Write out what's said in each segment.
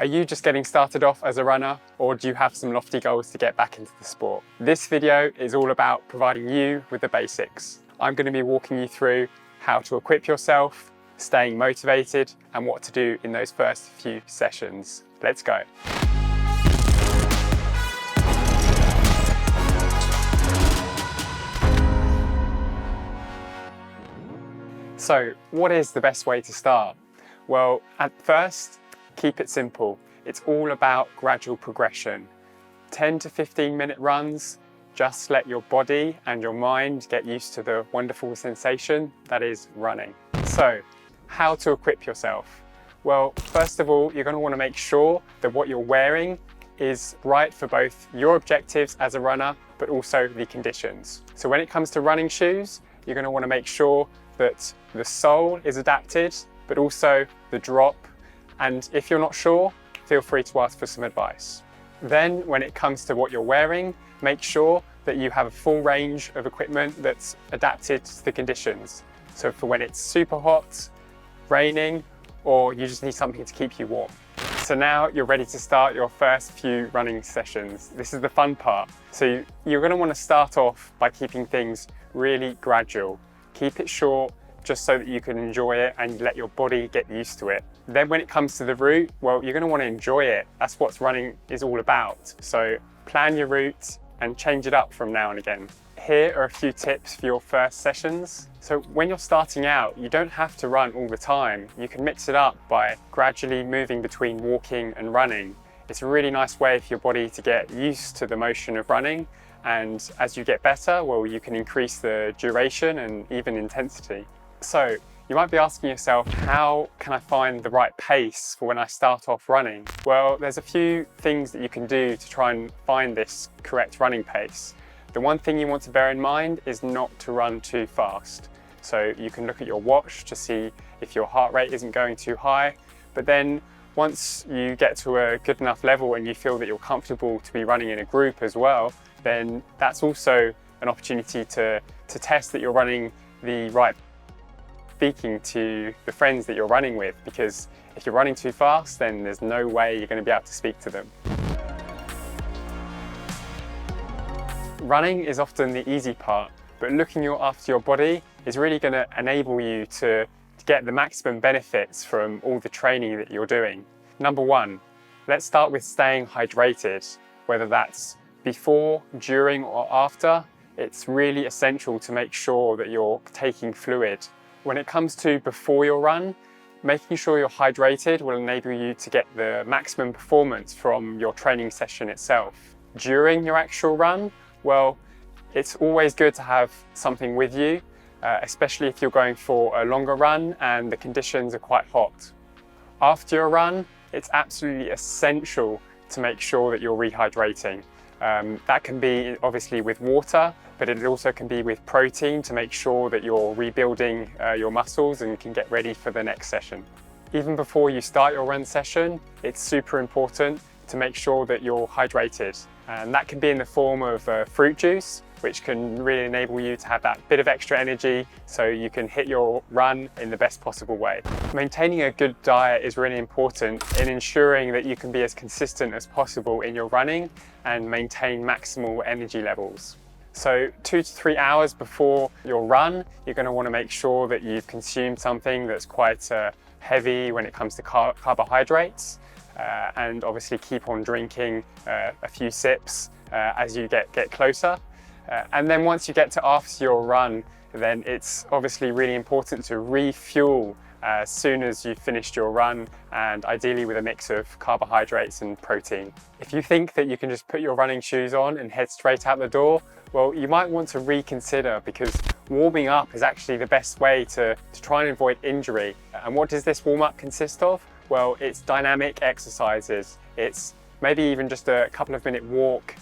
Are you just getting started off as a runner, or do you have some lofty goals to get back into the sport? This video is all about providing you with the basics. I'm going to be walking you through how to equip yourself, staying motivated, and what to do in those first few sessions. Let's go. So, what is the best way to start? Well, at first, keep it simple. It's all about gradual progression. 10 to 15 minute runs, just let your body and your mind get used to the wonderful sensation that is running. So, how to equip yourself? Well, first of all, you're going to want to make sure that what you're wearing is right for both your objectives as a runner, but also the conditions. So when it comes to running shoes, you're going to want to make sure that the sole is adapted, but also the drop. And if you're not sure, feel free to ask for some advice. Then when it comes to what you're wearing, make sure that you have a full range of equipment that's adapted to the conditions. So for when it's super hot, raining, or you just need something to keep you warm. So now you're ready to start your first few running sessions. This is the fun part. So you're going to want to start off by keeping things really gradual. Keep it short, just so that you can enjoy it and let your body get used to it. Then when it comes to the route, well, you're going to want to enjoy it. That's what running is all about. So plan your route and change it up from now and again. Here are a few tips for your first sessions. So when you're starting out, you don't have to run all the time. You can mix it up by gradually moving between walking and running. It's a really nice way for your body to get used to the motion of running. And as you get better, well, you can increase the duration and even intensity. So you might be asking yourself, how can I find the right pace for when I start off running? Well, there's a few things that you can do to try and find this correct running pace. The one thing you want to bear in mind is not to run too fast. So you can look at your watch to see if your heart rate isn't going too high. But then once you get to a good enough level and you feel that you're comfortable to be running in a group as well, then that's also an opportunity to test that you're running the right. Speaking to the friends that you're running with, because if you're running too fast, then there's no way you're going to be able to speak to them. Running is often the easy part, but looking after your body is really going to enable you to get the maximum benefits from all the training that you're doing. Number one, let's start with staying hydrated. Whether that's before, during, or after, it's really essential to make sure that you're taking fluid. When it comes to before your run, making sure you're hydrated will enable you to get the maximum performance from your training session itself. During your actual run, well, it's always good to have something with you, especially if you're going for a longer run and the conditions are quite hot. After your run, it's absolutely essential to make sure that you're rehydrating. That can be obviously with water, but it also can be with protein to make sure that you're rebuilding your muscles and can get ready for the next session. Even before you start your run session, it's super important to make sure that you're hydrated. And that can be in the form of fruit juice, which can really enable you to have that bit of extra energy so you can hit your run in the best possible way. Maintaining a good diet is really important in ensuring that you can be as consistent as possible in your running and maintain maximal energy levels. So 2 to 3 hours before your run, you're going to want to make sure that you've consumed something that's quite heavy when it comes to carbohydrates, and obviously keep on drinking a few sips as you get closer. And then once you get to after your run, then it's obviously really important to refuel as soon as you've finished your run, and ideally with a mix of carbohydrates and protein. If you think that you can just put your running shoes on and head straight out the door, well, you might want to reconsider, because warming up is actually the best way to try and avoid injury. And what does this warm-up consist of? Well, it's dynamic exercises. It's maybe even just a couple of minute walk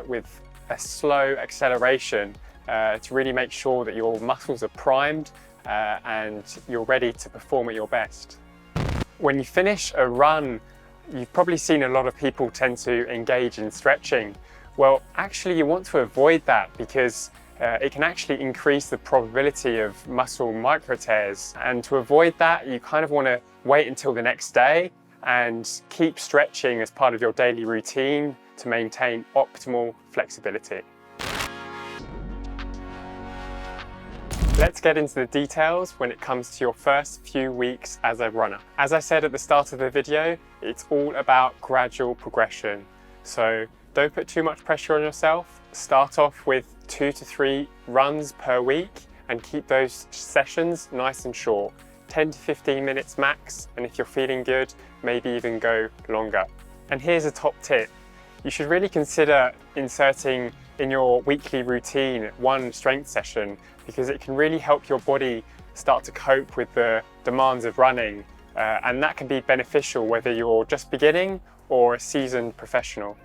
with a slow acceleration to really make sure that your muscles are primed and you're ready to perform at your best. When you finish a run, you've probably seen a lot of people tend to engage in stretching. Well, actually you want to avoid that, because it can actually increase the probability of muscle micro tears. And to avoid that, you kind of want to wait until the next day and keep stretching as part of your daily routine to maintain optimal flexibility. Let's get into the details when it comes to your first few weeks as a runner. As I said at the start of the video, it's all about gradual progression. So don't put too much pressure on yourself. Start off with 2 to 3 runs per week and keep those sessions nice and short, 10 to 15 minutes max, and if you're feeling good, maybe even go longer. And here's a top tip. You should really consider inserting in your weekly routine one strength session, because it can really help your body start to cope with the demands of running, and that can be beneficial whether you're just beginning or a seasoned professional.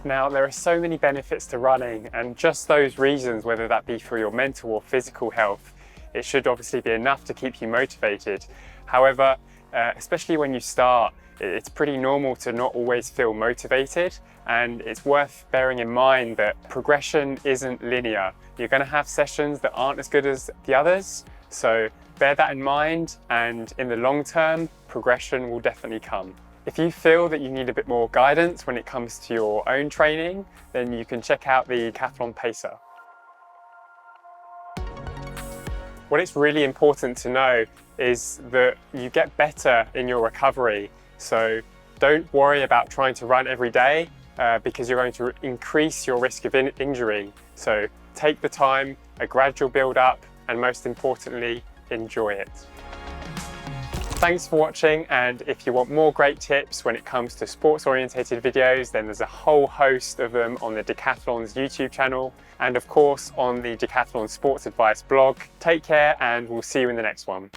Now, there are so many benefits to running, and just those reasons, whether that be for your mental or physical health, it should obviously be enough to keep you motivated. However, especially when you start, it's pretty normal to not always feel motivated, and it's worth bearing in mind that progression isn't linear. You're going to have sessions that aren't as good as the others, so bear that in mind, and in the long term, progression will definitely come. If you feel that you need a bit more guidance when it comes to your own training, then you can check out the Decathlon Pacer. What it's really important to know is that you get better in your recovery. So don't worry about trying to run every day because you're going to increase your risk of injury. So take the time, a gradual build up, and most importantly, enjoy it. Thanks for watching, and if you want more great tips when it comes to sports orientated videos, then there's a whole host of them on the Decathlon's YouTube channel, and of course on the Decathlon Sports Advice blog. Take care, and we'll see you in the next one.